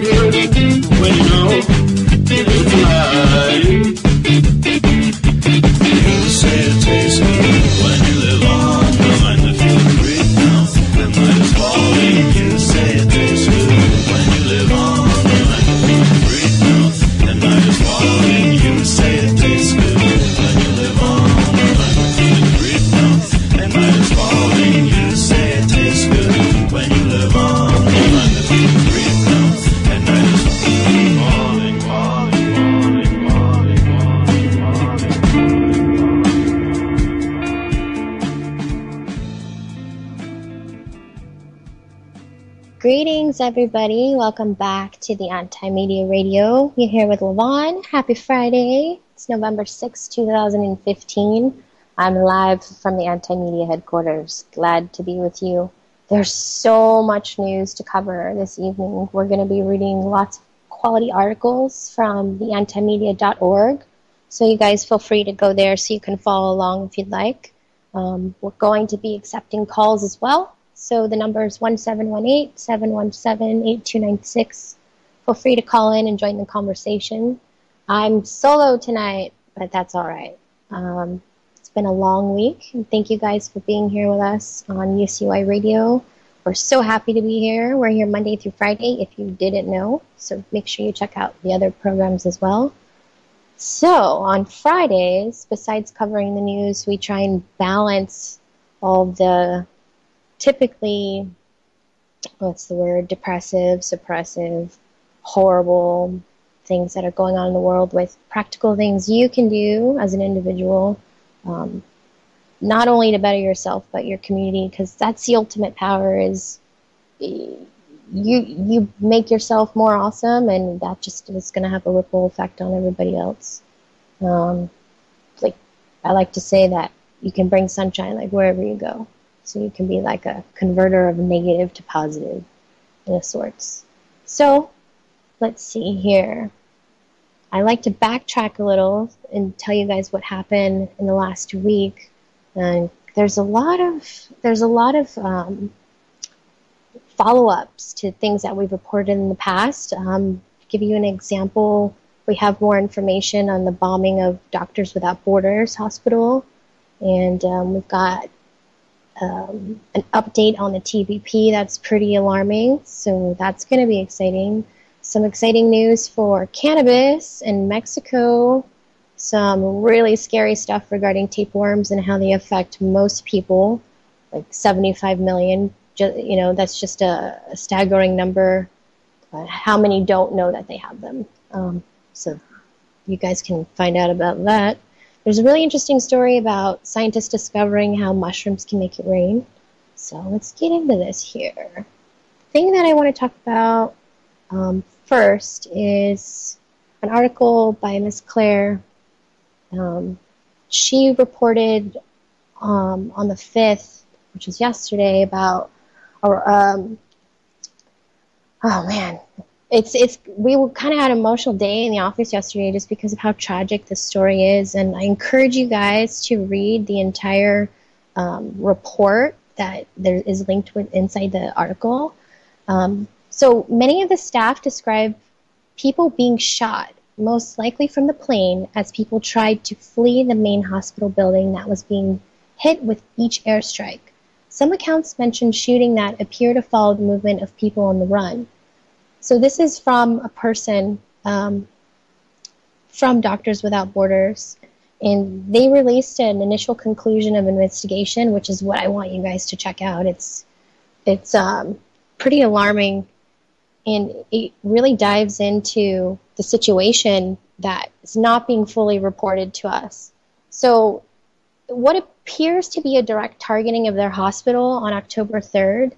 good when you know it's alive. You say it tastes good when you live on the line that feels great now. And light is falling. You say it tastes good when you live on the line that feels great now. And light is falling. You say it tastes good when you live on the line that feels great now. And light is falling. You say it tastes good when you live on the line that feels great now. And light is falling, falling, falling, falling, falling, falling. Greetings, everybody. Welcome back to the Anti-Media Radio. You're here with Lavonne. Happy Friday. It's November 6, 2015. I'm live from the Anti-Media headquarters. Glad to be with you. There's so much news to cover this evening. We're going to be reading lots of quality articles from the antimedia.org. So you guys feel free to go there so you can follow along if you'd like. We're going to be accepting calls as well. So the number is 1718-717-8296. Feel free to call in and join the conversation. I'm solo tonight, but that's all right. It's been a long week, and thank you guys for being here with us on UCY Radio. We're so happy to be here. We're here Monday through Friday, if you didn't know. So make sure you check out the other programs as well. So on Fridays, besides covering the news, we try and balance all the typically, depressive, suppressive, horrible things that are going on in the world with practical things you can do as an individual, not only to better yourself, but your community, because that's the ultimate power is you make yourself more awesome, and that just is going to have a ripple effect on everybody else. Like I like to say that you can bring sunshine like wherever you go. So you can be like a converter of negative to positive in a sorts. So let's see here. I like to backtrack a little and tell you guys what happened in the last week. And there's a lot of follow-ups to things that we've reported in the past. To give you an example, we have more information on the bombing of Doctors Without Borders Hospital, and we've got an update on the TVP that's pretty alarming, so that's going to be exciting. Some exciting news for cannabis in Mexico, some really scary stuff regarding tapeworms and how they affect most people, like 75 million. That's just a staggering number. How many don't know that they have them? So you guys can find out about that. There's a really interesting story about scientists discovering how mushrooms can make it rain. So let's get into this here. The thing that I want to talk about first is an article by Miss Claire. She reported on the 5th, which was yesterday, about we kind of had an emotional day in the office yesterday just because of how tragic this story is, and I encourage you guys to read the entire report that there is linked with inside the article. So many of the staff describe people being shot, most likely from the plane, as people tried to flee the main hospital building that was being hit with each airstrike. Some accounts mention shooting that appear to follow the movement of people on the run. So this is from a person from Doctors Without Borders, and they released an initial conclusion of investigation, which is what I want you guys to check out. It's pretty alarming, and it really dives into the situation that is not being fully reported to us. So what appears to be a direct targeting of their hospital on October 3rd,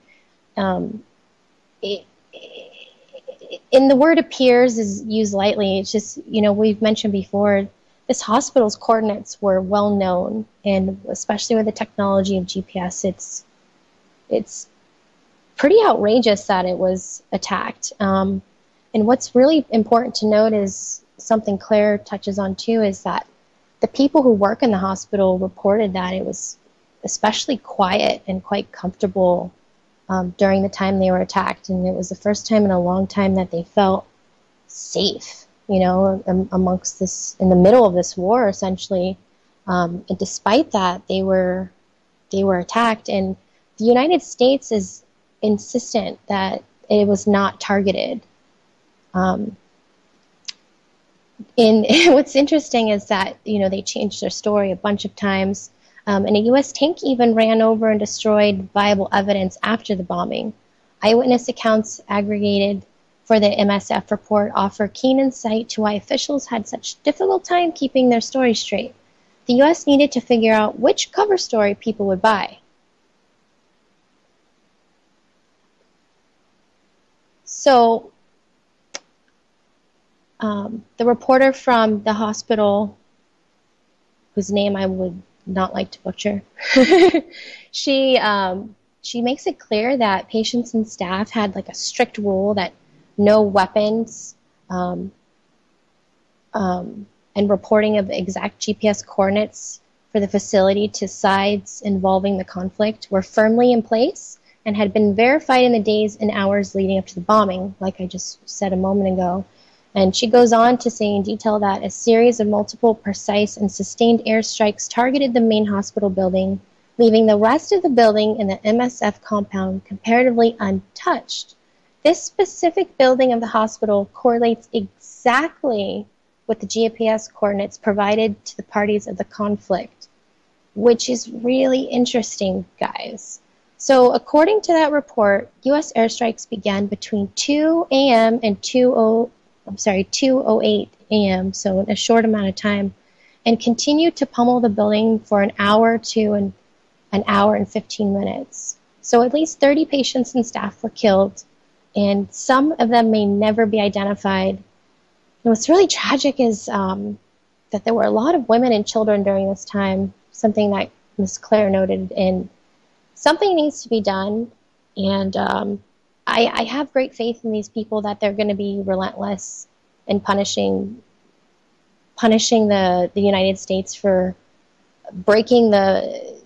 and the word appears is used lightly. It's just, we've mentioned before, this hospital's coordinates were well known, and especially with the technology of GPS, it's pretty outrageous that it was attacked. And what's really important to note is something Claire touches on too, is that the people who work in the hospital reported that it was especially quiet and quite comfortable during the time they were attacked, and it was the first time in a long time that they felt safe, amongst this, in the middle of this war, essentially. And despite that, they were attacked, and the United States is insistent that it was not targeted. And what's interesting is that, they changed their story a bunch of times. And a U.S. tank even ran over and destroyed viable evidence after the bombing. Eyewitness accounts aggregated for the MSF report offer keen insight to why officials had such difficult time keeping their story straight. The U.S. needed to figure out which cover story people would buy. So, the reporter from the hospital, whose name I would not like to butcher, she makes it clear that patients and staff had like a strict rule that no weapons and reporting of exact GPS coordinates for the facility to sides involving the conflict were firmly in place and had been verified in the days and hours leading up to the bombing, like I just said a moment ago. And she goes on to say in detail that a series of multiple precise and sustained airstrikes targeted the main hospital building, leaving the rest of the building in the MSF compound comparatively untouched. This specific building of the hospital correlates exactly with the GPS coordinates provided to the parties of the conflict, which is really interesting, guys. So according to that report, U.S. airstrikes began between 2 a.m. and 2:08 a.m., so in a short amount of time, and continued to pummel the building for an hour to an hour and 15 minutes. So at least 30 patients and staff were killed, and some of them may never be identified. And what's really tragic is that there were a lot of women and children during this time, something that Ms. Claire noted, and something needs to be done. And I have great faith in these people that they're going to be relentless in punishing the United States for breaking the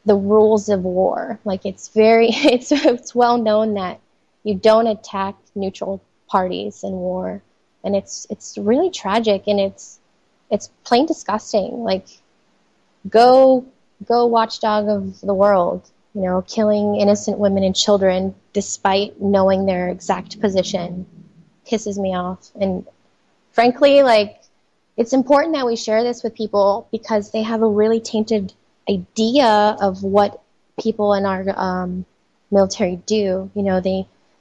rules of war. Like it's well known that you don't attack neutral parties in war, and it's really tragic, and it's plain disgusting. Like go watchdog of the world, killing innocent women and children despite knowing their exact position pisses me off. And frankly, like, it's important that we share this with people because they have a really tainted idea of what people in our military do.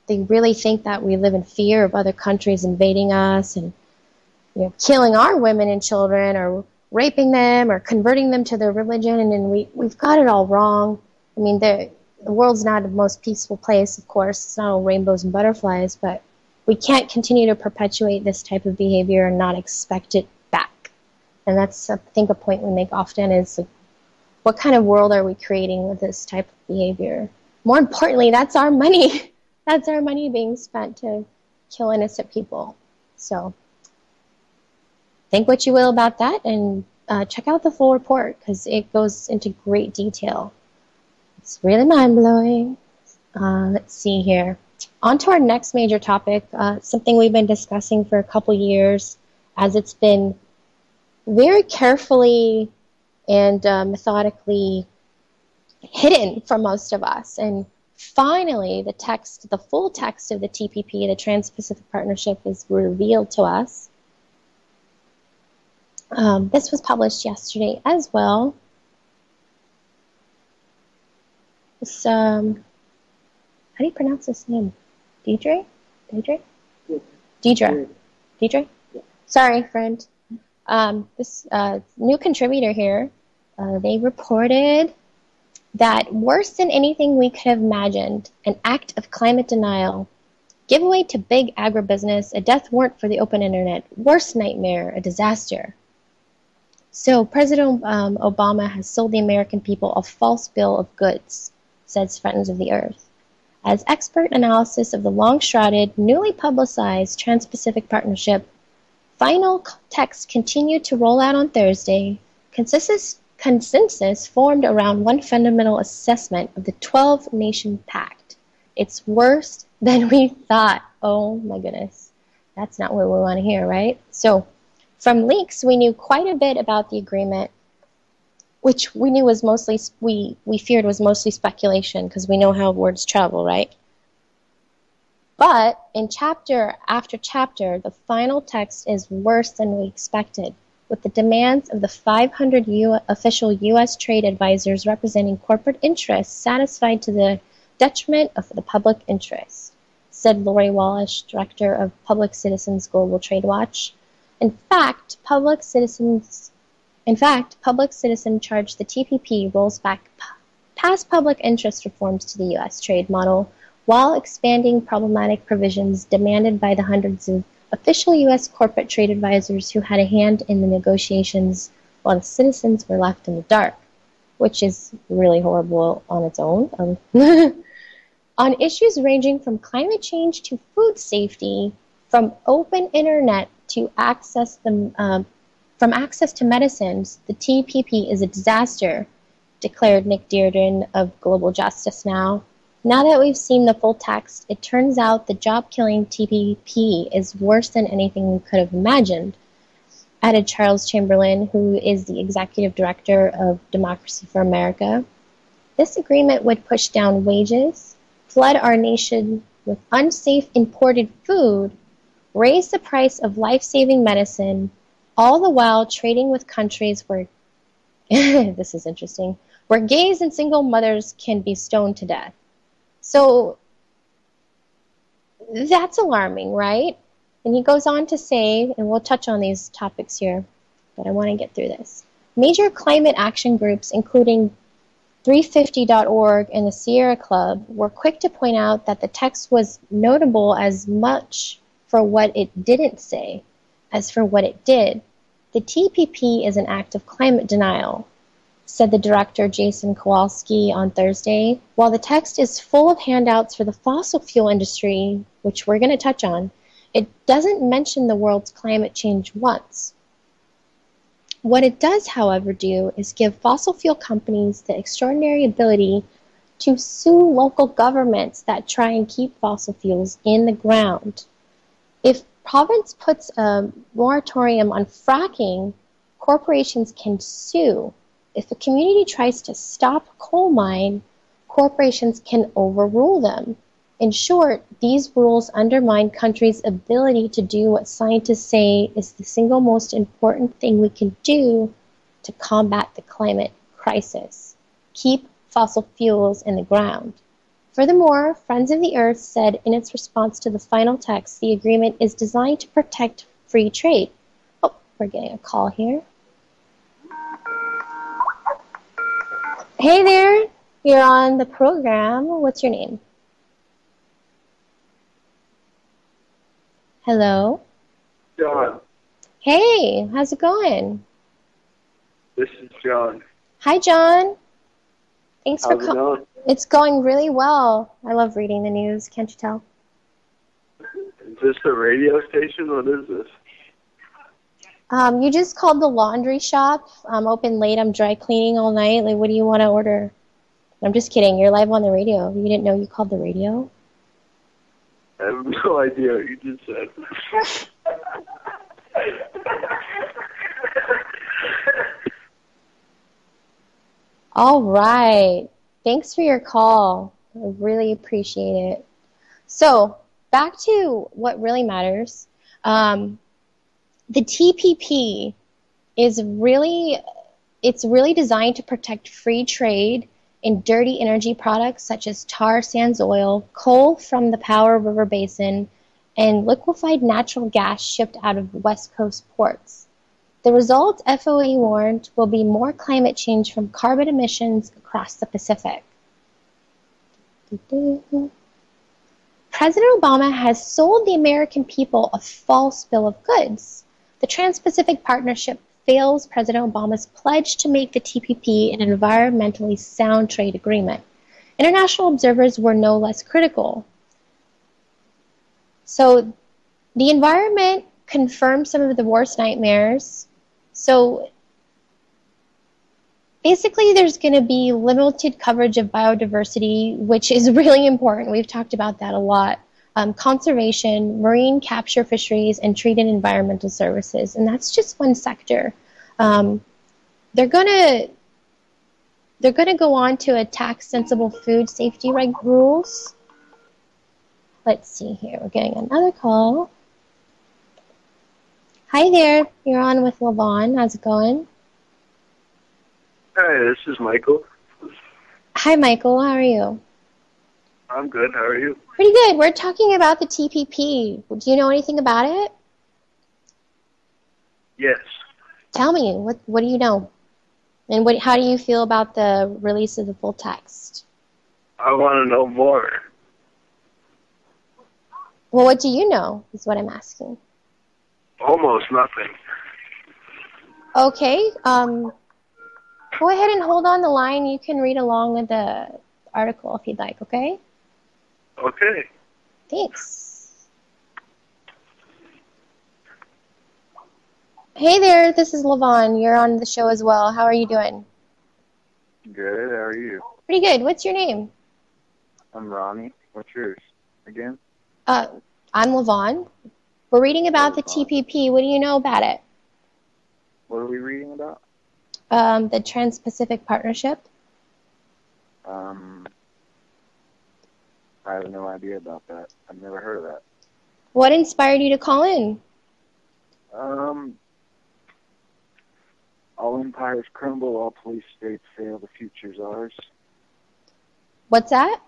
They really think that we live in fear of other countries invading us and killing our women and children, or raping them, or converting them to their religion, and then we've got it all wrong. I mean, the world's not the most peaceful place, of course. It's not all rainbows and butterflies, but we can't continue to perpetuate this type of behavior and not expect it back. And that's, I think, a point we make often is, like, what kind of world are we creating with this type of behavior? More importantly, that's our money. That's our money being spent to kill innocent people. So think what you will about that, and check out the full report because it goes into great detail. It's really mind-blowing. Let's see here. On to our next major topic, something we've been discussing for a couple years, as it's been very carefully and methodically hidden from most of us. And finally, the full text of the TPP, the Trans-Pacific Partnership, is revealed to us. This was published yesterday as well. It's, how do you pronounce this name? Deidre? Deidre? Yeah. Sorry, friend. This new contributor here, they reported that worse than anything we could have imagined, an act of climate denial, giveaway to big agribusiness, a death warrant for the open internet, worst nightmare, a disaster. So President Obama has sold the American people a false bill of goods, says Friends of the Earth. As expert analysis of the long-shrouded, newly publicized Trans-Pacific Partnership final text continued to roll out on Thursday, consensus formed around one fundamental assessment of the 12-nation pact. It's worse than we thought. Oh my goodness. That's not what we want to hear, right? So, from leaks, we knew quite a bit about the agreement, which we knew was mostly, we feared was mostly speculation because we know how words travel, right? But in chapter after chapter, the final text is worse than we expected, with the demands of the 500 official U.S. trade advisors representing corporate interests satisfied to the detriment of the public interest, said Lori Walsh, director of Public Citizens Global Trade Watch. In fact, Public Citizen charged the TPP rolls back past public interest reforms to the U.S. trade model while expanding problematic provisions demanded by the hundreds of official U.S. corporate trade advisors who had a hand in the negotiations while the citizens were left in the dark, which is really horrible on its own. On issues ranging from climate change to food safety, from open internet to access to medicines, the TPP is a disaster, declared Nick Dearden of Global Justice Now. Now that we've seen the full text, it turns out the job-killing TPP is worse than anything we could have imagined, added Charles Chamberlain, who is the executive director of Democracy for America. This agreement would push down wages, flood our nation with unsafe imported food, raise the price of life-saving medicine, all the while trading with countries where, this is interesting, where gays and single mothers can be stoned to death. So that's alarming, right? And he goes on to say, and we'll touch on these topics here, but I want to get through this. Major climate action groups, including 350.org and the Sierra Club, were quick to point out that the text was notable as much for what it didn't say as for what it did. The TPP is an act of climate denial, said the director Jason Kowalski on Thursday. While the text is full of handouts for the fossil fuel industry, which we're going to touch on, it doesn't mention the world's climate change once. What it does, however, do is give fossil fuel companies the extraordinary ability to sue local governments that try and keep fossil fuels in the ground. If province puts a moratorium on fracking, corporations can sue. If a community tries to stop a coal mine, corporations can overrule them. In short, these rules undermine countries' ability to do what scientists say is the single most important thing we can do to combat the climate crisis: keep fossil fuels in the ground. Furthermore, Friends of the Earth said in its response to the final text, the agreement is designed to protect free trade. Oh, we're getting a call here. Hey there, you're on the program. What's your name? Hello? John. Hey, how's it going? This is John. Hi, John. Thanks for How's it going? It's going really well. I love reading the news, can't you tell? Is this a radio station? What is this? You just called the laundry shop. I'm open late. I'm dry cleaning all night. Like, what do you want to order? I'm just kidding. You're live on the radio. You didn't know you called the radio? I have no idea what you just said. All right. Thanks for your call. I really appreciate it. So, back to what really matters. The TPP is really designed to protect free trade in dirty energy products such as tar sands oil, coal from the Powder River Basin, and liquefied natural gas shipped out of West Coast ports. The result, FOA warned, will be more climate change from carbon emissions across the Pacific. President Obama has sold the American people a false bill of goods. The Trans-Pacific Partnership fails President Obama's pledge to make the TPP an environmentally sound trade agreement. International observers were no less critical. So the environment confirmed some of the worst nightmares. So basically there's going to be limited coverage of biodiversity, which is really important. We've talked about that a lot. Conservation, marine capture fisheries, and treated environmental services. And that's just one sector. They're going to go on to attack sensible food safety rules. Let's see here. We're getting another call. Hi there. You're on with Lavonne. How's it going? Hi, this is Michael. Hi, Michael. How are you? I'm good. How are you? Pretty good. We're talking about the TPP. Do you know anything about it? Yes. Tell me. What do you know? And how do you feel about the release of the full text? I want to know more. Well, what do you know is what I'm asking. Almost nothing. Okay. Go ahead and hold on the line. You can read along with the article if you'd like, okay? Okay. Thanks. Hey there, this is Lavonne. You're on the show as well. How are you doing? Good. How are you? Pretty good. What's your name? I'm Ronnie. What's yours? Again? I'm Lavonne. We're reading about the Lavonne. TPP. What do you know about it? What are we reading about? The Trans-Pacific Partnership. I have no idea about that. I've never heard of that. What inspired you to call in? All empires crumble, all police states fail, the future's ours. What's that?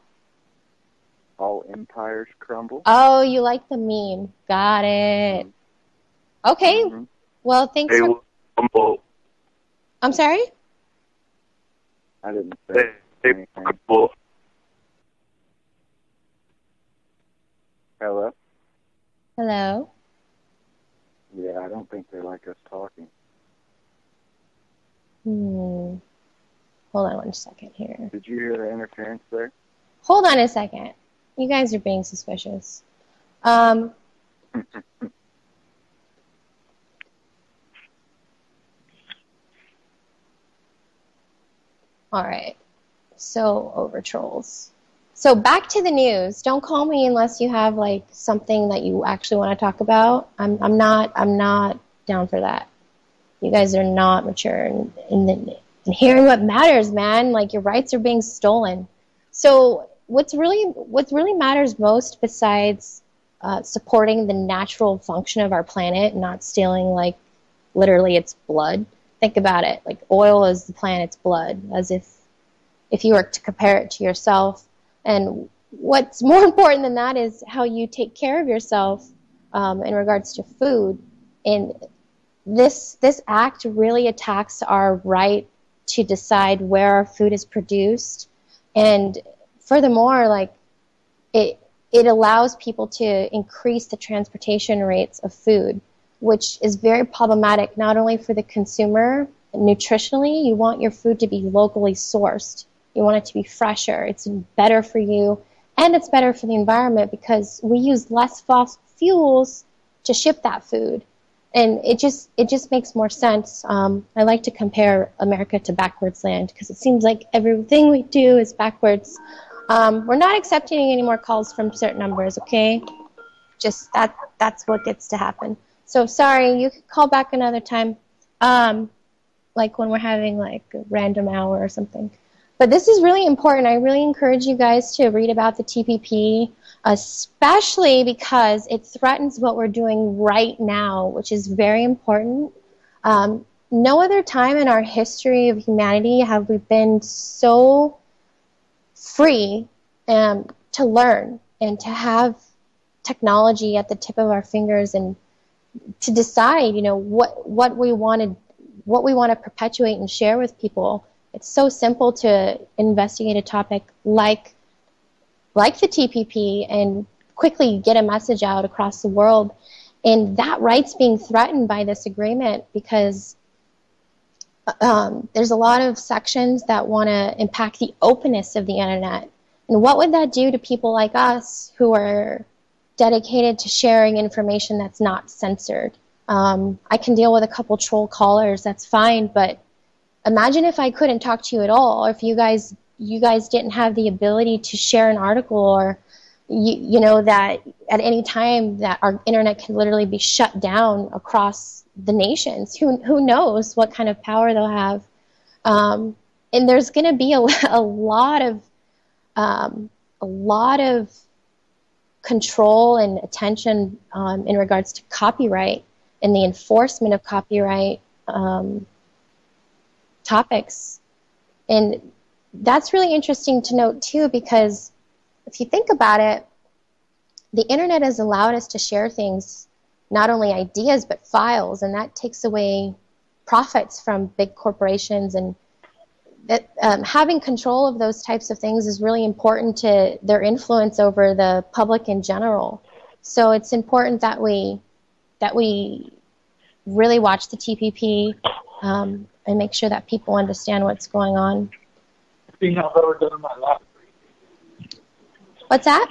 All empires crumble. Oh, you like the meme. Got it. Okay. Mm-hmm. Well, thanks Hey, for... Wumble. I'm sorry? I didn't say Hey, anything. Wumble. Hello? Hello? Yeah, I don't think they like us talking. Hold on one second here. Did you hear the interference there? Hold on a second. You guys are being suspicious. All right. So, over trolls. So, back to the news. Don't call me unless you have like something that you actually want to talk about. I'm not down for that. You guys are not mature in hearing what matters, man. Like your rights are being stolen. So what really matters most, besides supporting the natural function of our planet, not stealing like literally its blood. Think about it. Like oil is the planet's blood, as if you were to compare it to yourself. And what's more important than that is how you take care of yourself in regards to food. And this act really attacks our right to decide where our food is produced, and furthermore, like it allows people to increase the transportation rates of food, which is very problematic not only for the consumer. Nutritionally, you want your food to be locally sourced. You want it to be fresher. It's better for you, and it's better for the environment because we use less fossil fuels to ship that food. And it just makes more sense. I like to compare America to backwards land because it seems like everything we do is backwards. We're not accepting any more calls from certain numbers, okay? Just that's what gets to happen. So sorry, you could call back another time, like when we're having like a random hour or something. But this is really important. I really encourage you guys to read about the TPP, especially because it threatens what we're doing right now, which is very important. No other time in our history of humanity have we been so free to learn and to have technology at the tip of our fingers and to decide, what we want to perpetuate and share with people. It's so simple to investigate a topic like the TPP and quickly get a message out across the world. And that right's being threatened by this agreement because there's a lot of sections that want to impact the openness of the internet. And what would that do to people like us who are dedicated to sharing information that's not censored? I can deal with a couple troll callers, that's fine, but imagine if I couldn't talk to you at all, if you guys didn't have the ability to share an article, or you know that at any time that our internet can literally be shut down across the nations. Who knows what kind of power they'll have. And there's going to be a lot of control and attention in regards to copyright and the enforcement of copyright topics. And that's really interesting to note too, because if you think about it, the internet has allowed us to share things, not only ideas, but files, and that takes away profits from big corporations. And that having control of those types of things is really important to their influence over the public in general. So it's important that we really watch the TPP and make sure that people understand what's going on. What's that?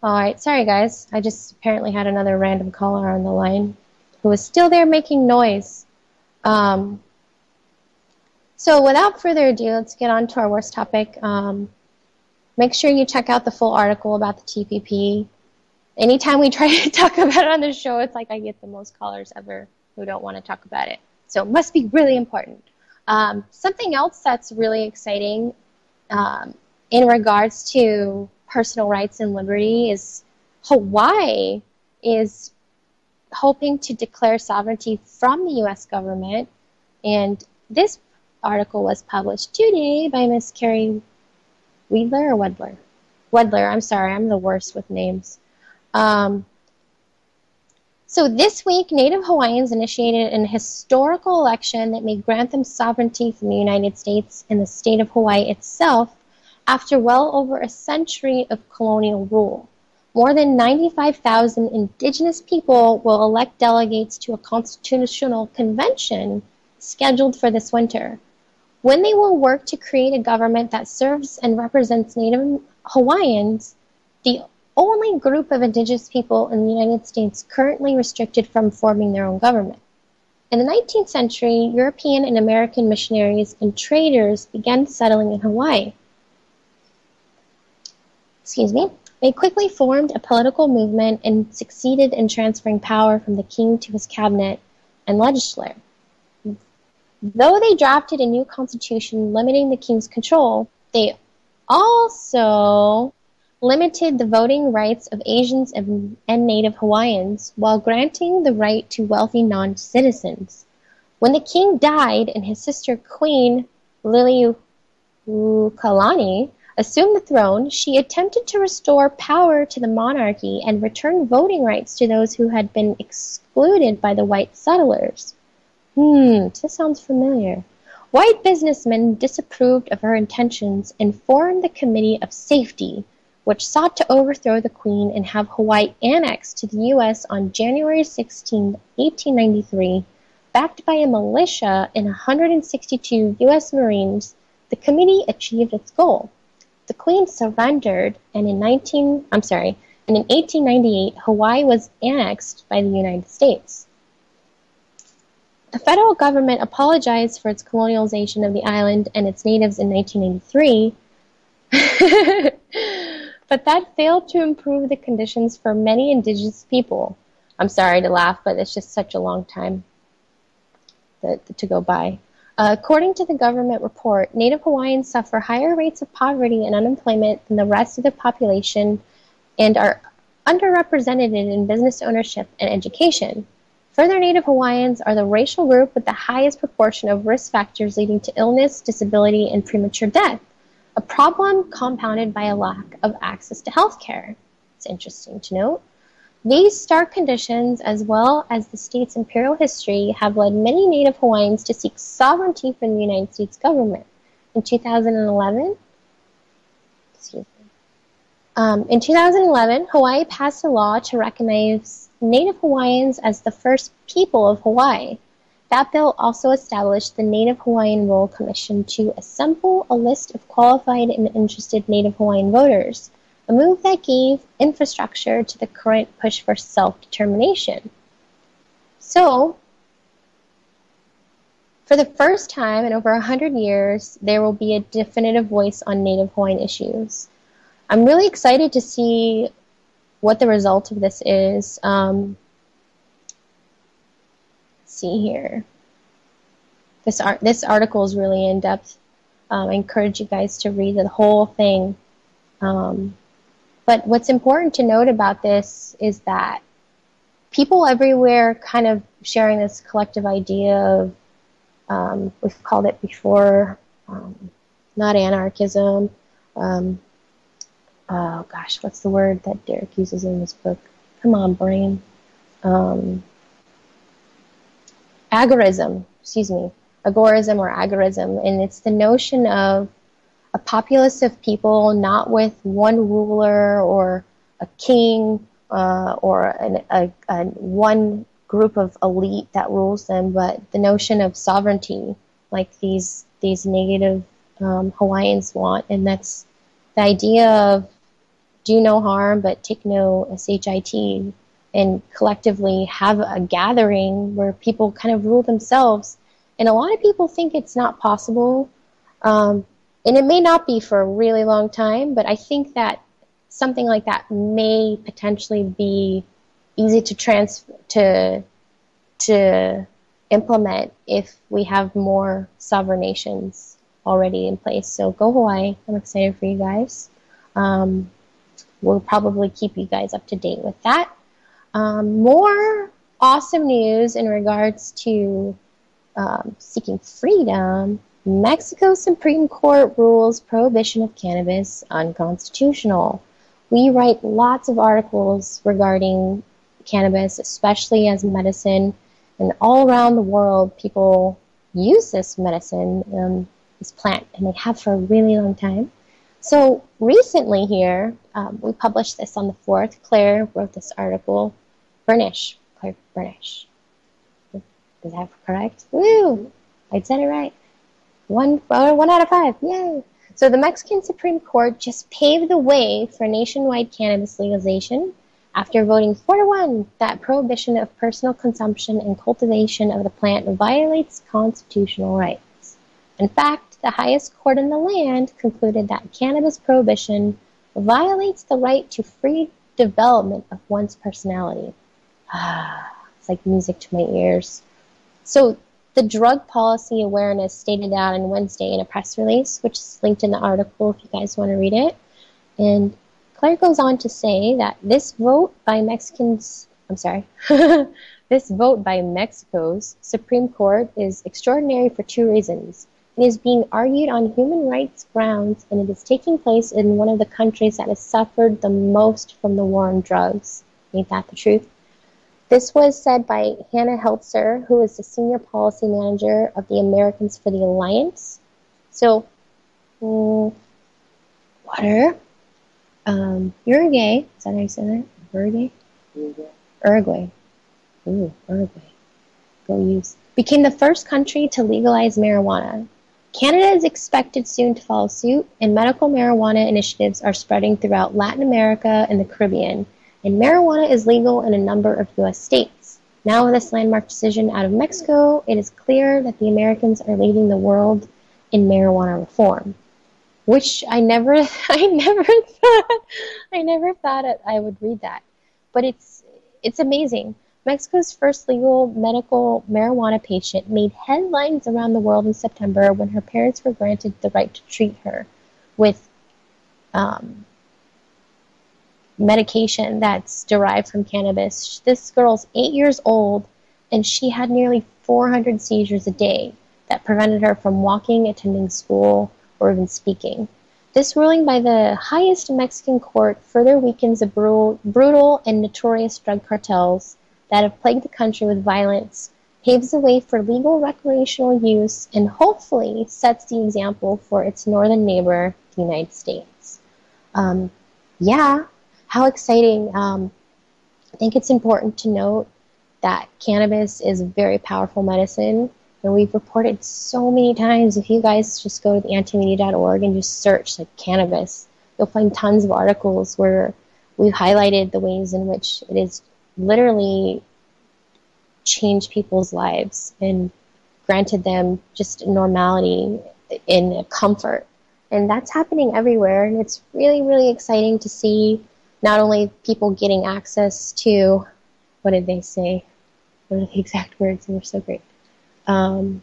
All right, sorry guys. I just apparently had another random caller on the line who was still there making noise. So without further ado, let's get on to our worst topic. Make sure you check out the full article about the TPP. Anytime we try to talk about it on the show, it's like I get the most callers ever who don't want to talk about it. So it must be really important. Something else that's really exciting in regards to personal rights and liberty is Hawaii is hoping to declare sovereignty from the U.S. government. And this article was published today by Miss Carrie Wedler or Wedler? Wedler, I'm sorry, I'm the worst with names. So this week, Native Hawaiians initiated an historical election that may grant them sovereignty from the United States and the state of Hawaii itself after well over a century of colonial rule. More than 95,000 indigenous people will elect delegates to a constitutional convention scheduled for this winter, when they will work to create a government that serves and represents Native Hawaiians, the only group of indigenous people in the United States currently restricted from forming their own government. In the 19th century, European and American missionaries and traders began settling in Hawaii. They quickly formed a political movement and succeeded in transferring power from the king to his cabinet and legislature. Though they drafted a new constitution limiting the king's control, they also limited the voting rights of Asians and Native Hawaiians while granting the right to wealthy non-citizens. When the king died and his sister Queen Liliuokalani assumed the throne, she attempted to restore power to the monarchy and return voting rights to those who had been excluded by the white settlers. This sounds familiar. White businessmen disapproved of her intentions and formed the Committee of Safety, which sought to overthrow the Queen and have Hawaii annexed to the U.S. on January 16, 1893. Backed by a militia and 162 U.S. Marines, the committee achieved its goal. The Queen surrendered, and in 1898, Hawaii was annexed by the United States. The federal government apologized for its colonialization of the island and its natives in 1983, but that failed to improve the conditions for many indigenous people. I'm sorry to laugh, but it's just such a long time to go by. According to the government report, Native Hawaiians suffer higher rates of poverty and unemployment than the rest of the population and are underrepresented in business ownership and education. Further, Native Hawaiians are the racial group with the highest proportion of risk factors leading to illness, disability, and premature death, a problem compounded by a lack of access to health care. It's interesting to note. These stark conditions, as well as the state's imperial history, have led many Native Hawaiians to seek sovereignty from the United States government. In 2011, Hawaii passed a law to recognize Native Hawaiians as the first people of Hawaii. That bill also established the Native Hawaiian Royal Commission to assemble a list of qualified and interested Native Hawaiian voters. a move that gave infrastructure to the current push for self-determination. So, for the first time in over 100 years, there will be a definitive voice on Native Hawaiian issues. I'm really excited to see what the result of this is. Let's see here. This article is really in depth. I encourage you guys to read the whole thing. But what's important to note about this is that people everywhere kind of sharing this collective idea of, we've called it before, not anarchism. Oh gosh, what's the word that Derek uses in this book? Come on, brain. Agorism, agorism or agorism. And it's the notion of a populace of people not with one ruler or a king or one group of elite that rules them, but the notion of sovereignty like these native Hawaiians want. And that's the idea of do no harm but take no shit, and collectively have a gathering where people kind of rule themselves. And a lot of people think it's not possible, and it may not be for a really long time, but I think that something like that may potentially be easy to implement if we have more sovereign nations already in place. So go Hawaii. I'm excited for you guys. We'll probably keep you guys up to date with that. More awesome news in regards to seeking freedom. Mexico's Supreme Court rules prohibition of cannabis unconstitutional. We write lots of articles regarding cannabis, especially as medicine, and all around the world people use this medicine, this plant, and they have for a really long time. So recently here, we published this on the 4th. Claire wrote this article. Claire Bernish. Is that correct? Woo! I said it right. 1 out of 5. Yay! So the Mexican Supreme Court just paved the way for nationwide cannabis legalization after voting 4-1 that prohibition of personal consumption and cultivation of the plant violates constitutional rights. In fact, the highest court in the land concluded that cannabis prohibition violates the right to free development of one's personality. It's like music to my ears. So the Drug Policy Awareness stated that on Wednesday in a press release, which is linked in the article if you guys want to read it. And Claire goes on to say that this vote by Mexico's Supreme Court is extraordinary for 2 reasons. It is being argued on human rights grounds, and it is taking place in one of the countries that has suffered the most from the war on drugs. Ain't that the truth? This was said by Hannah Heltzer, who is the Senior Policy Manager of the Americans for the Alliance. So, water. Uruguay, is that how you say that? Uruguay. Ooh, Uruguay. Go use. Became the first country to legalize marijuana. Canada is expected soon to follow suit, and medical marijuana initiatives are spreading throughout Latin America and the Caribbean, and marijuana is legal in a number of U.S. states. Now with this landmark decision out of Mexico, it is clear that the Americans are leading the world in marijuana reform. Which I never thought I would read that. But it's amazing. Mexico's first legal medical marijuana patient made headlines around the world in September when her parents were granted the right to treat her with medication that's derived from cannabis. This girl's 8 years old, and she had nearly 400 seizures a day that prevented her from walking, attending school, or even speaking. This ruling by the highest Mexican court further weakens the brutal and notorious drug cartels that have plagued the country with violence, paves the way for legal recreational use, and hopefully sets the example for its northern neighbor, the United States. Yeah, how exciting. I think it's important to note that cannabis is a very powerful medicine, and we've reported so many times. If you guys just go to the antimedia.org and just search like cannabis, you'll find tons of articles where we've highlighted the ways in which it has literally changed people's lives and granted them just normality and comfort. And that's happening everywhere. And it's really, really exciting to see not only people getting access to, what did they say? What are the exact words? They were so great. The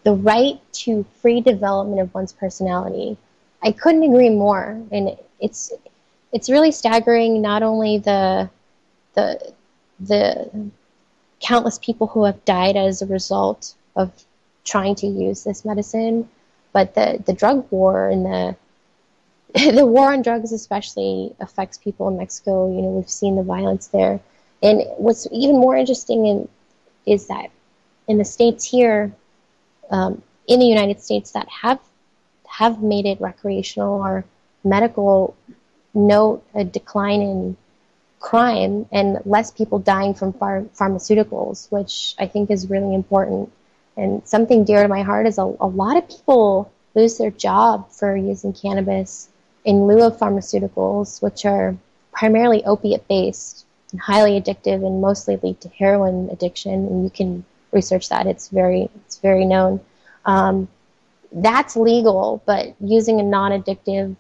right to free development of one's personality. I couldn't agree more. And it's really staggering, not only the countless people who have died as a result of trying to use this medicine, but the drug war and the war on drugs especially affects people in Mexico. You know, we've seen the violence there. And what's even more interesting is that in the states here, in the United States that have made it recreational or medical, note a decline in crime and less people dying from pharmaceuticals, which I think is really important. And something dear to my heart is a lot of people lose their job for using cannabis in lieu of pharmaceuticals, which are primarily opiate-based and highly addictive and mostly lead to heroin addiction. And you can research that. It's very known. That's legal, but using a non-addictive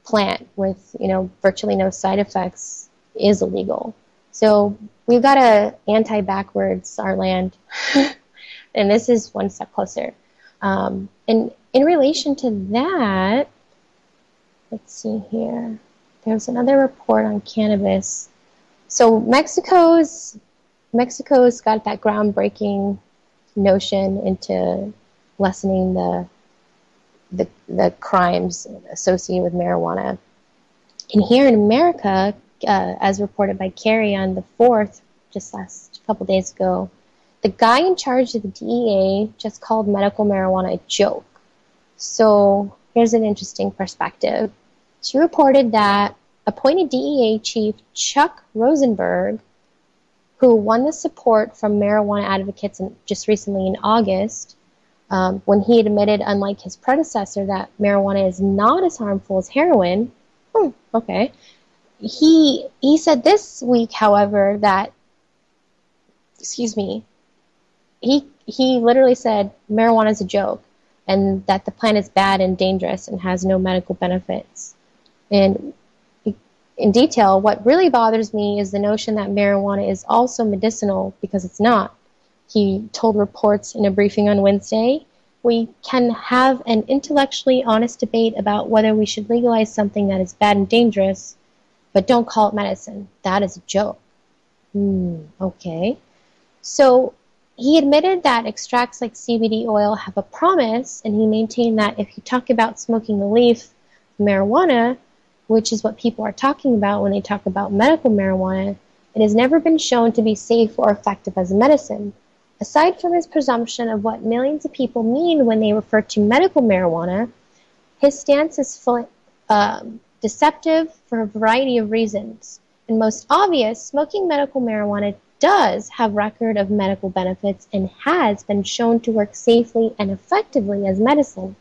plant with, virtually no side effects is illegal. So we've got to anti-backwards our land. And this is one step closer. And in relation to that, let's see here. There's another report on cannabis. So Mexico's got that groundbreaking notion into lessening the crimes associated with marijuana. And here in America, as reported by Carrie on the 4th, just last couple days ago, the guy in charge of the DEA just called medical marijuana a joke. So here's an interesting perspective. She reported that appointed DEA chief Chuck Rosenberg, who won the support from marijuana advocates just recently in August, when he admitted, unlike his predecessor, that marijuana is not as harmful as heroin. Okay. He said this week, however, that, he literally said marijuana is a joke and that the plant is bad and dangerous and has no medical benefits. And in detail, what really bothers me is the notion that marijuana is also medicinal, because it's not. He told reports in a briefing on Wednesday, "We can have an intellectually honest debate about whether we should legalize something that is bad and dangerous, but don't call it medicine. That is a joke." Okay. So he admitted that extracts like CBD oil have a promise, and he maintained that if you talk about smoking the leaf of marijuana, which is what people are talking about when they talk about medical marijuana, it has never been shown to be safe or effective as a medicine. Aside from his presumption of what millions of people mean when they refer to medical marijuana, his stance is deceptive for a variety of reasons. And most obvious, smoking medical marijuana does have record of medical benefits and has been shown to work safely and effectively as medicine.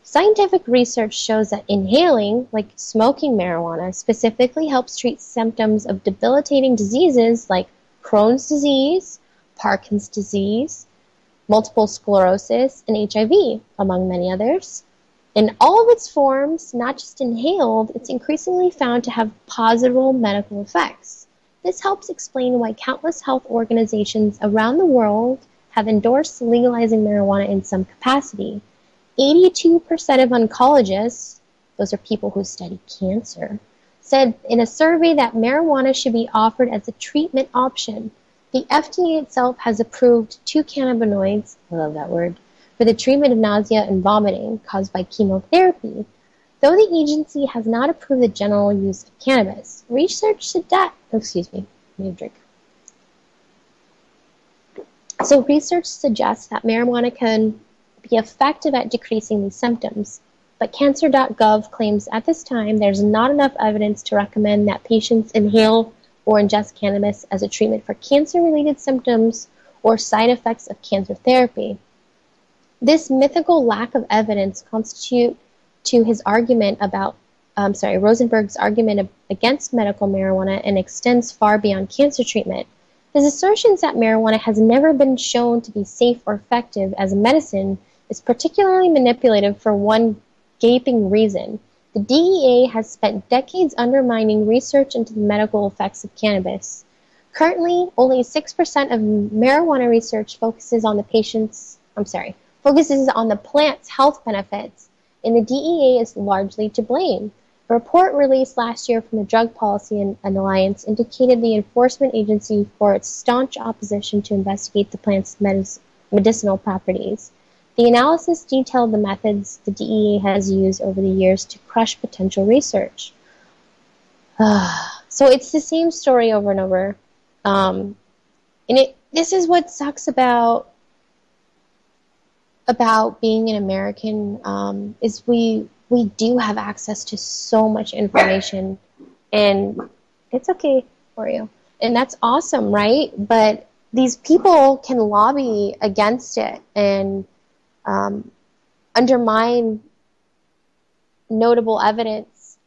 Scientific research shows that inhaling, like smoking marijuana, specifically helps treat symptoms of debilitating diseases like Crohn's disease, Parkinson's disease, multiple sclerosis, and HIV, among many others. In all of its forms, not just inhaled, it's increasingly found to have positive medical effects. This helps explain why countless health organizations around the world have endorsed legalizing marijuana in some capacity. 82% of oncologists, those are people who study cancer, said in a survey that marijuana should be offered as a treatment option. The FDA itself has approved 2 cannabinoids, I love that word, for the treatment of nausea and vomiting caused by chemotherapy. Though the agency has not approved the general use of cannabis, research suggests that marijuana can be effective at decreasing these symptoms, but cancer.gov claims at this time there's not enough evidence to recommend that patients inhale or ingest cannabis as a treatment for cancer-related symptoms or side effects of cancer therapy. This mythical lack of evidence constitute to his argument about Rosenberg's argument against medical marijuana and extends far beyond cancer treatment. His assertions that marijuana has never been shown to be safe or effective as a medicine is particularly manipulative for one gaping reason. The DEA has spent decades undermining research into the medical effects of cannabis. Currently, only 6% of marijuana research focuses on the plant's health benefits, and the DEA is largely to blame. A report released last year from the Drug Policy Alliance indicated the enforcement agency for its staunch opposition to investigate the plant's medicinal properties. The analysis detailed the methods the DEA has used over the years to crush potential research. So it's the same story over and over. This is what sucks about being an American, is we do have access to so much information, and it's okay for you. And that's awesome, right? But these people can lobby against it and undermine notable evidence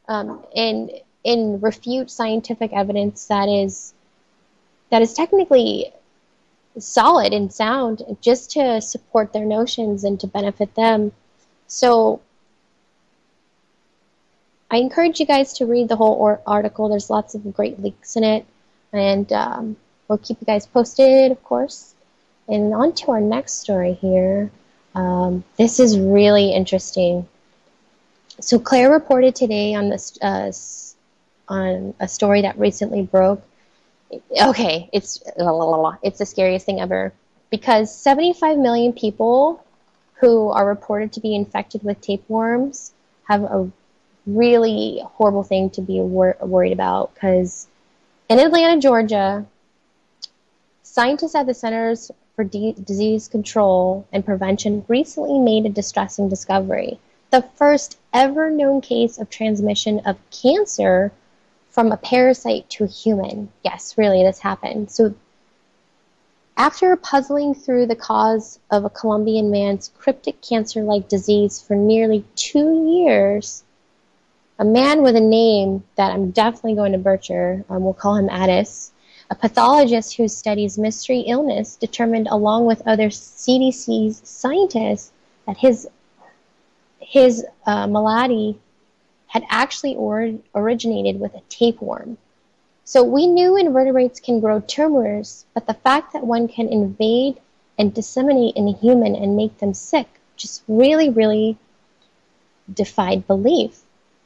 and refute scientific evidence that is technically solid and sound, just to support their notions and to benefit them. So I encourage you guys to read the whole article. There's lots of great links in it, and we'll keep you guys posted, of course. And on to our next story here. This is really interesting. So Claire reported today on this on a story that recently broke. Okay, it's the scariest thing ever, because 75 million people who are reported to be infected with tapeworms have a really horrible thing to be worried about, because in Atlanta, Georgia, scientists at the Centers for Disease Control and Prevention recently made a distressing discovery: the first ever known case of transmission of cancer from a parasite to a human. Yes, really, this happened. So after puzzling through the cause of a Colombian man's cryptic cancer-like disease for nearly 2 years, a man with a name that I'm definitely going to butcher, we'll call him Addis, a pathologist who studies mystery illness, determined along with other CDC scientists that his malady had actually originated with a tapeworm. So we knew invertebrates can grow tumors, but the fact that one can invade and disseminate in a human and make them sick just really, really defied belief.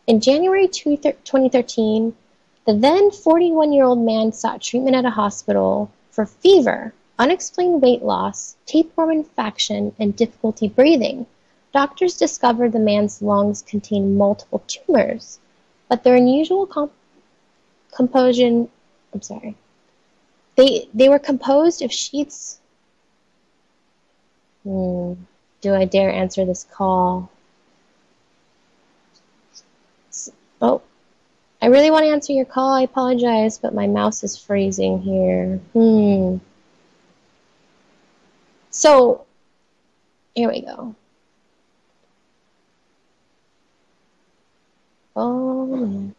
In January 2013, the then 41-year-old man sought treatment at a hospital for fever, unexplained weight loss, tapeworm infection, and difficulty breathing. Doctors discovered the man's lungs contained multiple tumors, but their unusual composition, they were composed of sheets. Do I dare answer this call? Oh, I really want to answer your call. I apologize, but my mouse is freezing here. So, here we go. Oh, man.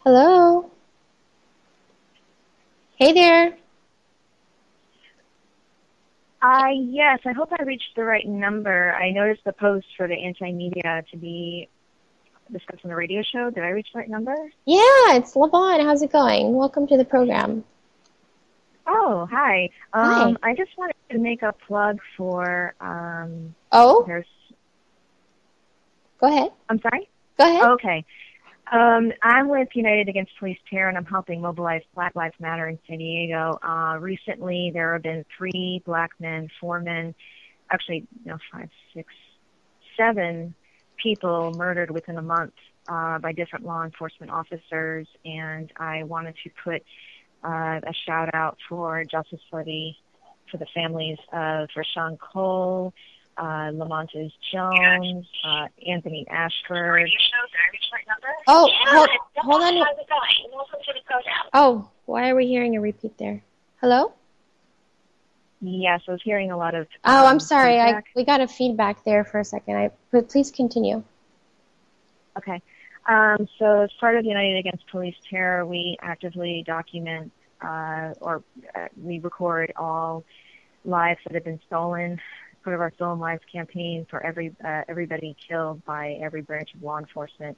Hello? Hey there. Yes, I hope I reached the right number. I noticed the post for the anti-media to be discussed on the radio show. Did I reach the right number? Yeah, it's Lavonne. How's it going? Welcome to the program. Oh, hi. Hi. I just wanted to make a plug for... Go ahead. I'm sorry? Go ahead. Okay. I'm with United Against Police Terror, and I'm helping mobilize Black Lives Matter in San Diego. Recently, there have been 3 black men, 4 men, actually, 5, 6, 7 people murdered within a month by different law enforcement officers, and I wanted to put a shout out for justice for the families of Rashawn Cole, Lamontes Jones, Anthony Ashford. Oh, hold on. Oh, why are we hearing a repeat there? Hello? Yes, I was hearing a lot of Oh, I'm sorry. feedback. We got a feedback there for a second. But please continue. Okay. So as part of United Against Police Terror, we actively document we record all lives that have been stolen. Part of our Stolen Lives campaign for everybody killed by every branch of law enforcement.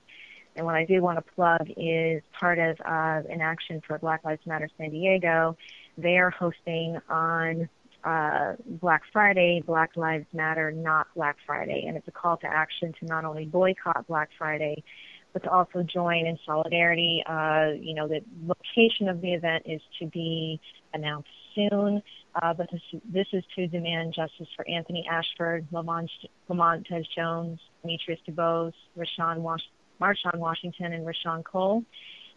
And what I do want to plug is part of an action for Black Lives Matter San Diego. They are hosting on Black Friday, Black Lives Matter, not Black Friday. And it's a call to action to not only boycott Black Friday, but to also join in solidarity. The location of the event is to be announced soon, but this is to demand justice for Anthony Ashford, Lavonne Jones, Demetrius DuBose, Marshawn Washington, and Rashawn Cole,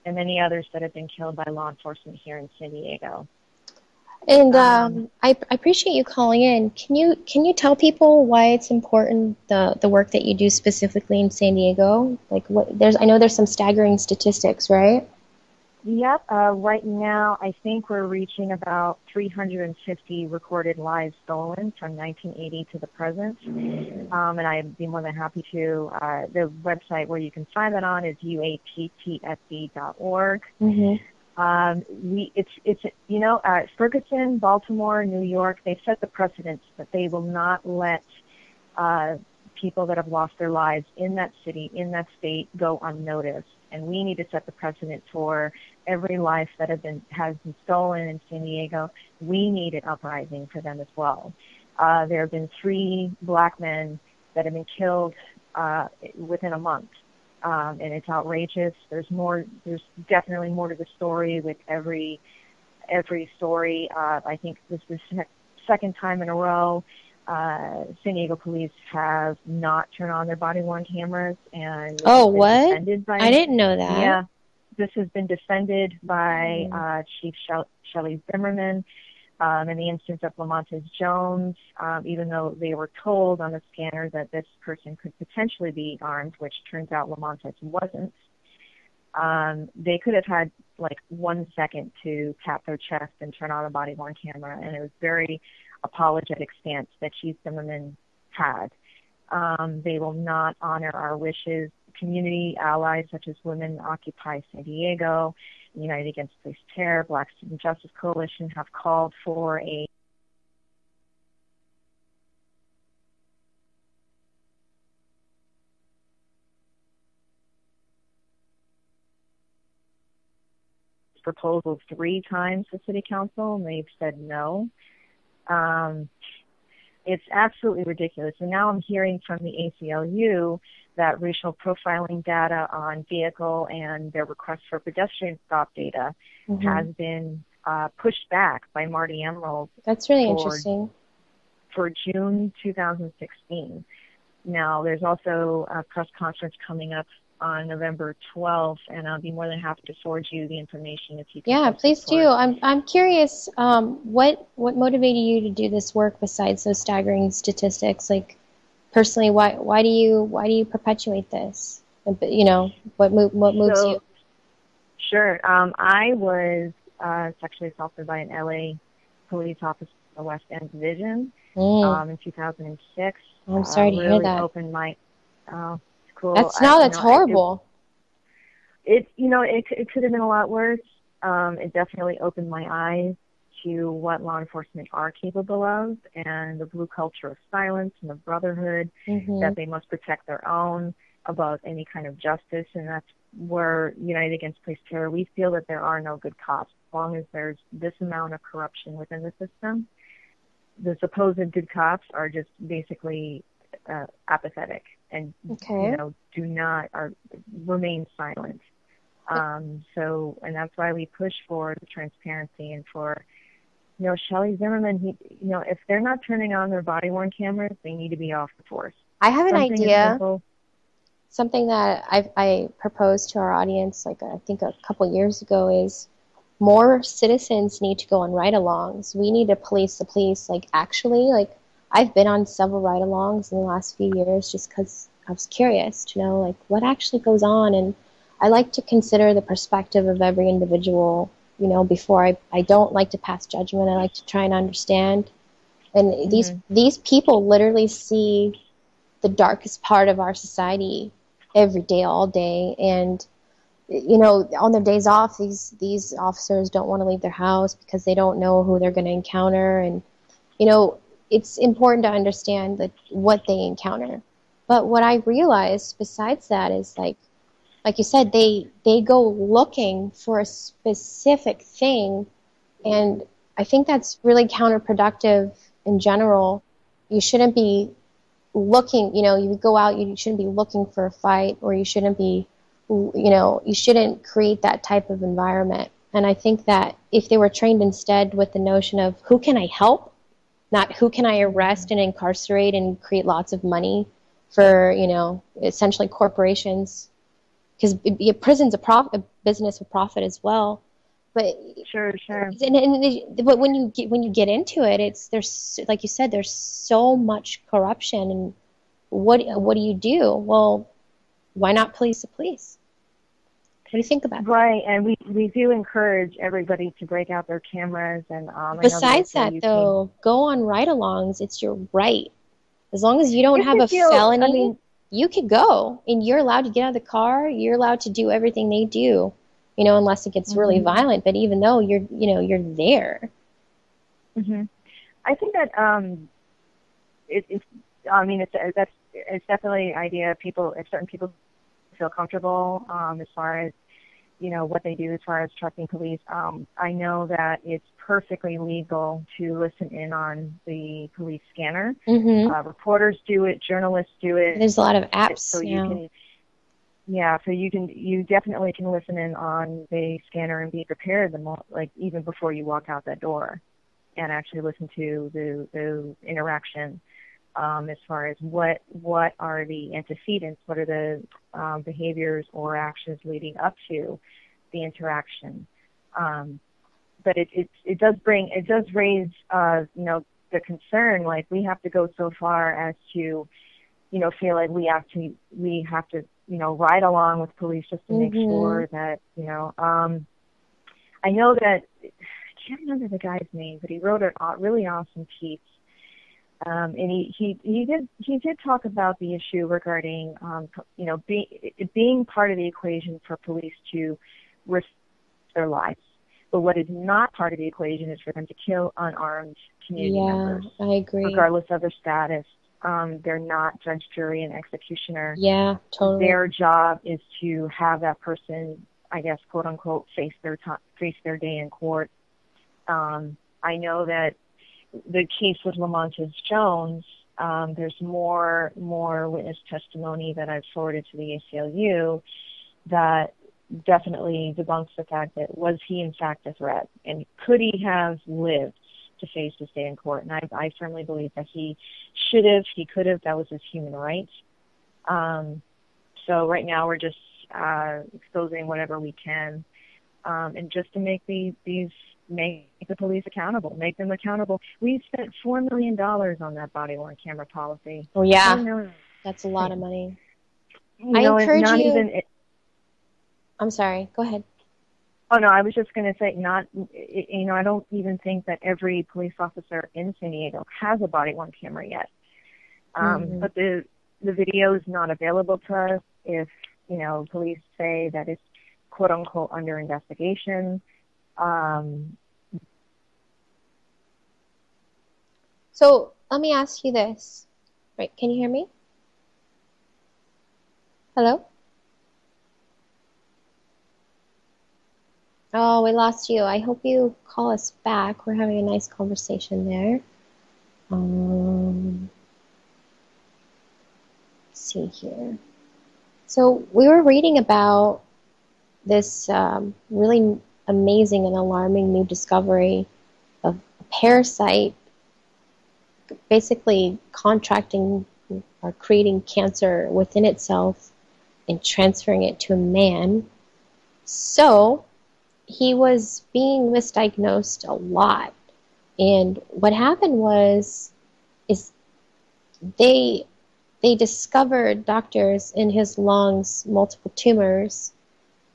and many others that have been killed by law enforcement here in San Diego. And I appreciate you calling in. Can you tell people why it's important, the work that you do specifically in San Diego? Like I know there's some staggering statistics, right? Yep. Right now, I think we're reaching about 350 recorded lives stolen from 1980 to the present. And I'd be more than happy to. The website where you can find that on is uaptsd.org. Mm-hmm. Ferguson, Baltimore, New York, they've set the precedence that they will not let people that have lost their lives in that city, in that state, go unnoticed. And we need to set the precedent for every life that has been stolen in San Diego. We need an uprising for them as well. There have been 3 black men that have been killed within a month. And it's outrageous. There's definitely more to the story with every story. I think this is the second time in a row San Diego police have not turned on their body-worn cameras. And what? I didn't know that. Yeah. This has been defended by Chief Shelley Zimmerman. In the instance of Lavonne Jones, even though they were told on the scanner that this person could potentially be armed, which turns out Lavonne wasn't, they could have had like 1 second to tap their chest and turn on a body-worn camera, and it was very apologetic stance that Chief Zimmerman had. They will not honor our wishes. Community allies such as Women Occupy San Diego, United Against Police Terror, Black Student Justice Coalition have called for a proposal 3 times to City Council, and they've said no. It's absolutely ridiculous. And now I'm hearing from the ACLU that racial profiling data on vehicle and their request for pedestrian stop data has been pushed back by Marty Emerald. That's really interesting. For June 2016. Now, there's also a press conference coming up on November 12th, and I'll be more than happy to forward you the information if you can. Yeah, please do. I'm curious, what motivated you to do this work besides those staggering statistics? Like, personally, why do you perpetuate this? What moves you? Sure. I was sexually assaulted by an LA police officer in the West End Division in 2006. I'm sorry to hear that. Opened my cool. That's horrible. It could have been a lot worse. It definitely opened my eyes to what law enforcement are capable of, and the blue culture of silence and the brotherhood, that they must protect their own above any kind of justice. And that's where United Against Police Terror, we feel that there are no good cops. As long as there's this amount of corruption within the system, the supposed good cops are just basically apathetic and remain silent. And that's why we push for the transparency and for Shelley Zimmerman. If they're not turning on their body-worn cameras, they need to be off the force. I have an idea. Something that I proposed to our audience, I think a couple years ago, is more citizens need to go on ride-alongs. We need to police the police. I've been on several ride-alongs in the last few years just because I was curious to know, what actually goes on. And I like to consider the perspective of every individual, before I don't like to pass judgment. I like to try and understand. And these people literally see the darkest part of our society every day, all day. And you know, on their days off, these officers don't want to leave their house because they don't know who they're going to encounter. And you know, it's important to understand that what they encounter. But what I realized besides that is like you said, they go looking for a specific thing, and I think that's really counterproductive in general. You shouldn't be looking, you know, you go out, you shouldn't be looking for a fight, or you shouldn't be, you know, you shouldn't create that type of environment. And I think that if they were trained instead with the notion of who can I help, not who can I arrest and incarcerate and create lots of money for, you know, essentially corporations, because prison's a business with profit as well. But Sure. but when you get into it, there's, like you said, there's so much corruption. And what do you do? Well, why not police the police? What do you think about that? Right, and we do encourage everybody to break out their cameras. And besides that, though, go on ride-alongs. It's your right. As long as you don't have a felony, you could go, and you're allowed to get out of the car. You're allowed to do everything they do, you know, unless it gets really violent. But even though you're there. I think that it's definitely an idea. If certain people feel comfortable as far as, you know, what they do as far as trusting police. I know that it's perfectly legal to listen in on the police scanner. Reporters do it, journalists do it. There's a lot of apps. So you definitely can listen in on the scanner and be prepared, like even before you walk out that door, and actually listen to the interaction. As far as what are the antecedents, what are the behaviors or actions leading up to the interaction. But it does raise you know, the concern, like we have to go so far as to, you know, feel like we have to you know, ride along with police just to make sure that, you know, I know that, I can't remember the guy's name, but he wrote a really awesome piece. And he did talk about the issue regarding, you know, being part of the equation for police to risk their lives. But what is not part of the equation is for them to kill unarmed community members. Yeah, I agree. Regardless of their status. They're not judge, jury, and executioner. Yeah, totally. Their job is to have that person, I guess, quote unquote, face their day in court. I know that the case with Lavonne Jones, there's more witness testimony that I've forwarded to the ACLU that definitely debunks the fact that was he in fact a threat, and could he have lived to face his day in court? And I firmly believe that he should have, he could have. That was his human right. So right now we're just exposing whatever we can, and just to make make the police accountable, make them accountable. We spent $4 million on that body-worn camera policy. Oh yeah, that's a lot of money. You know, I encourage you. I'm sorry. Go ahead. Oh no, I was just going to say, you know, I don't even think that every police officer in San Diego has a body-worn camera yet. But the video is not available to us. If, you know, police say that it's quote unquote under investigation. So let me ask you this. Right, can you hear me? Hello? Oh, we lost you. I hope you call us back. We're having a nice conversation there. Let's see here. So we were reading about this really amazing and alarming new discovery of a parasite basically contracting or creating cancer within itself and transferring it to a man. So he was being misdiagnosed a lot. And what happened is they discovered, doctors, in his lungs multiple tumors,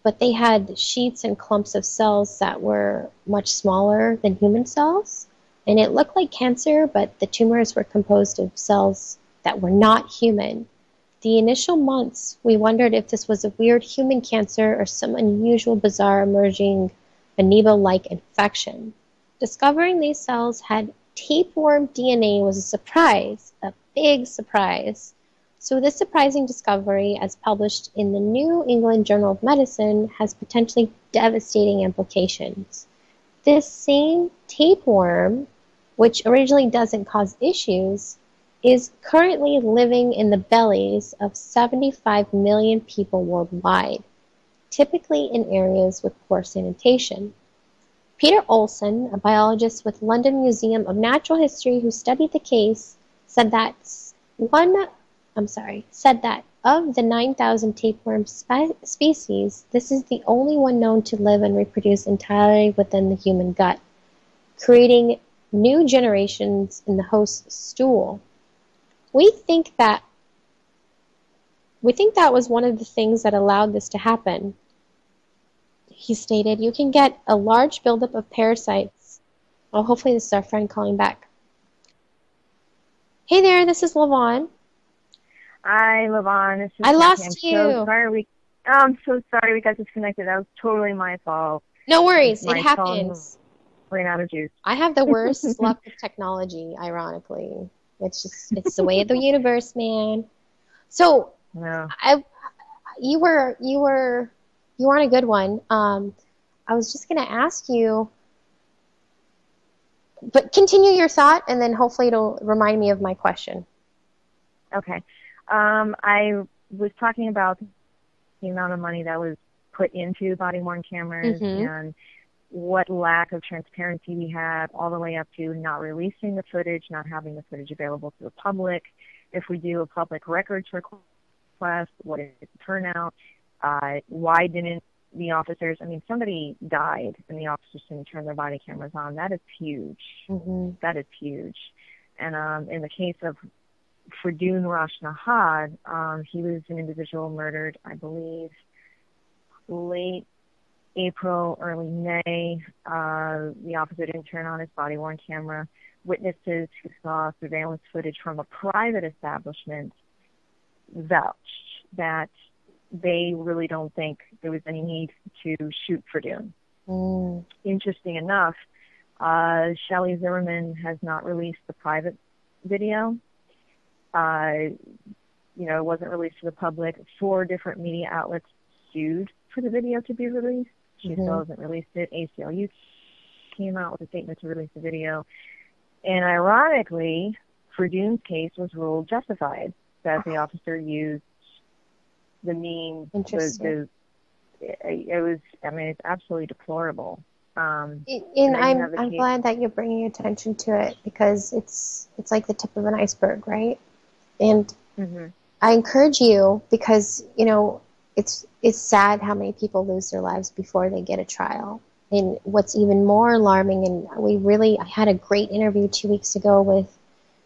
but they had sheets and clumps of cells that were much smaller than human cells. And it looked like cancer, but the tumors were composed of cells that were not human. The initial months, we wondered if this was a weird human cancer or some unusual, bizarre, emerging amoeba-like infection. Discovering these cells had tapeworm DNA was a surprise, a big surprise. So this surprising discovery, as published in the New England Journal of Medicine, has potentially devastating implications. This same tapeworm, which originally doesn't cause issues, is currently living in the bellies of 75 million people worldwide, typically in areas with poor sanitation. Peter Olson, a biologist with London Museum of Natural History who studied the case, said that of the 9,000 tapeworm species, this is the only one known to live and reproduce entirely within the human gut, creating new generations in the host's stool. We think that was one of the things that allowed this to happen. He stated, you can get a large buildup of parasites. Oh, hopefully this is our friend calling back. Hey there, this is Lavonne. Hi, Lavonne. This is I Kathy. lost you. I'm so sorry we got disconnected. That was totally my fault. No worries, My it happens. phone ran out of juice. I have the worst luck with technology, ironically. It's the way of the universe, man. So, No. you were on a good one. I was just going to ask you, but continue your thought, and then hopefully it'll remind me of my question. Okay. I was talking about the amount of money that was put into body-worn cameras and what lack of transparency we had, all the way up to not releasing the footage, not having the footage available to the public. If we do a public records request, what is the turnout? Why didn't the officers, somebody died and the officers didn't turn their body cameras on. That is huge. That is huge. And in the case of Ferdun Rosh Nahad, he was an individual murdered, I believe, late April, early May. The officer didn't turn on his body-worn camera. Witnesses who saw surveillance footage from a private establishment vouched that they really don't think there was any need to shoot Ferdun. Interesting enough, Shelley Zimmerman has not released the private video. It wasn't released to the public. 4 different media outlets sued for the video to be released. She still hasn't released it. ACLU came out with a statement to release the video. And ironically, Ferdun's case was ruled justified, that the officer used the means. Interesting. It's absolutely deplorable. I'm glad that you're bringing attention to it, because it's like the tip of an iceberg, right? And I encourage you, because it's sad how many people lose their lives before they get a trial. And what's even more alarming, and I had a great interview 2 weeks ago with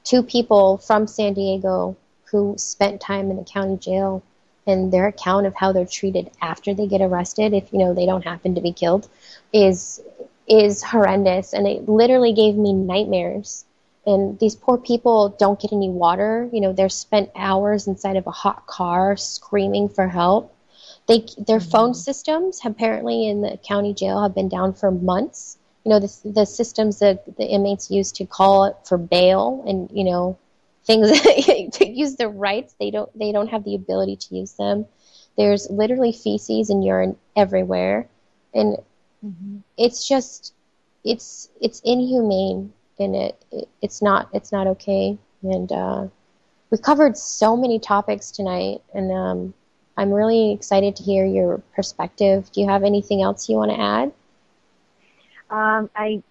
2 people from San Diego who spent time in the county jail, and their account of how they're treated after they get arrested, if they don't happen to be killed, is horrendous, and it literally gave me nightmares. And these poor people don't get any water. They're spent hours inside of a hot car screaming for help. Their phone systems apparently in the county jail have been down for months. The systems that the inmates use to call it for bail and things to use their rights, they don't have the ability to use them. There's literally feces and urine everywhere, and it's just it's inhumane, and it's not okay. And we covered so many topics tonight, and I'm really excited to hear your perspective. Do you have anything else you want to add? I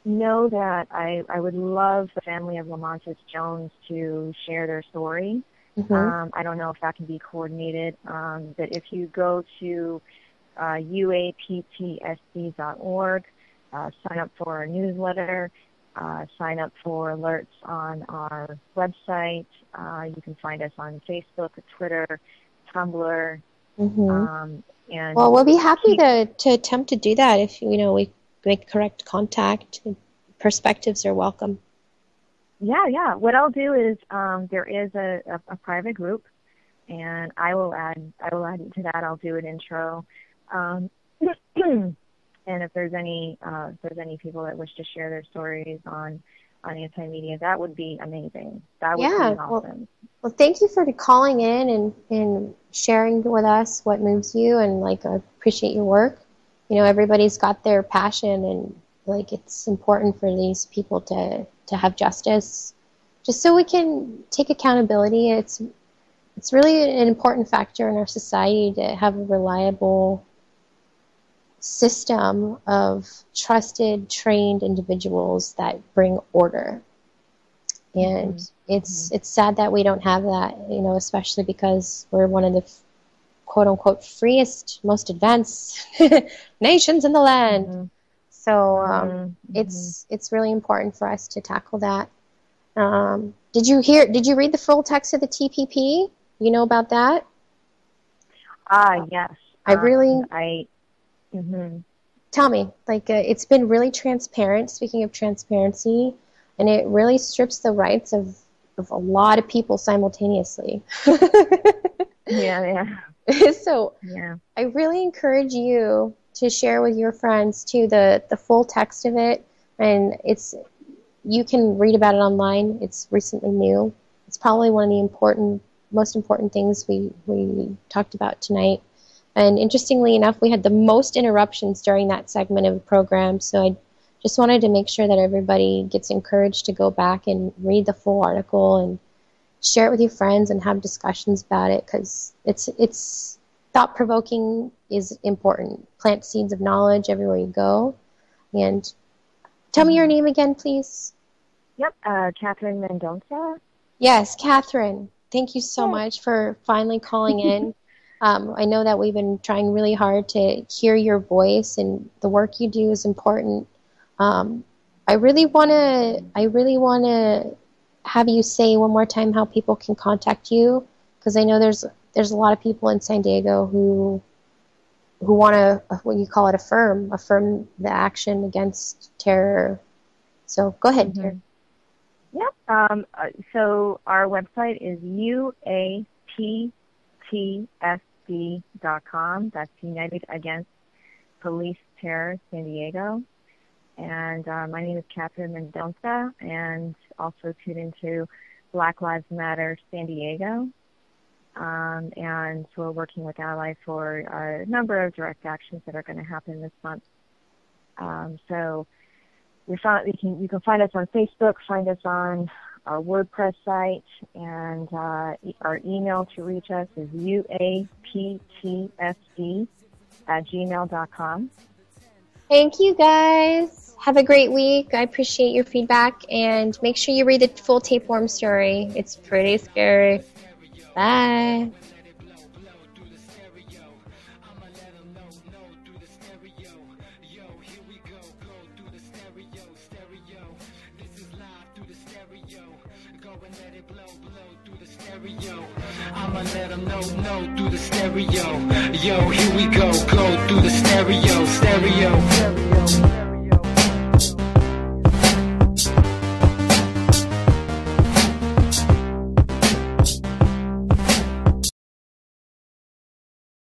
know that I would love the family of Lamontis Jones to share their story. I don't know if that can be coordinated, but if you go to uaptsd.org, sign up for our newsletter, sign up for alerts on our website. You can find us on Facebook, Twitter, Tumblr. And well, we'll be happy to attempt to do that if we make correct contact. perspectives are welcome. Yeah. What I'll do is there is a private group, and I will add you to that. I'll do an intro, and if there's any people that wish to share their stories on anti-media, that would be amazing. That would be awesome. Well, thank you for calling in and sharing with us what moves you, and I appreciate your work. Everybody's got their passion, and it's important for these people to have justice, just so we can take accountability. It's really an important factor in our society to have a reliable system of trusted, trained individuals that bring order. And it's sad that we don't have that, especially because we're one of the quote-unquote freest, most advanced nations in the land. So it's really important for us to tackle that. Did you read the full text of the TPP? You know about that? Yes. Tell me, it's been really transparent, speaking of transparency, and it really strips the rights of a lot of people simultaneously. Yeah. So I really encourage you to share with your friends too the full text of it, and you can read about it online. It's recently new. It's probably one of the most important things we talked about tonight. And interestingly enough, we had the most interruptions during that segment of the program, so I just wanted to make sure that everybody gets encouraged to go back and read the full article and share it with your friends and have discussions about it, because it's thought-provoking is important. Plant seeds of knowledge everywhere you go. And tell me your name again, please. Yep, Catherine Mendonca. Yes, Catherine. Thank you so much for finally calling in. I know that we've been trying really hard to hear your voice, and the work you do is important. I really want to have you say one more time how people can contact you, because I know there's a lot of people in San Diego who want to, what you call it, affirm the action against terror. So go ahead, dear. Yep. So our website is UAPTSD.com. That's United Against Police Terror San Diego. And my name is Catherine Mendonca, and also tune into Black Lives Matter San Diego. And we're working with allies for a number of direct actions that are going to happen this month. So you can find us on Facebook, find us on our WordPress site, and our email to reach us is uaptsd@gmail.com. Thank you, guys. Have a great week. I appreciate your feedback, and make sure you read the full tapeworm story. It's pretty scary. Bye. I'ma let them know through the stereo. Yo, here we go through the stereo.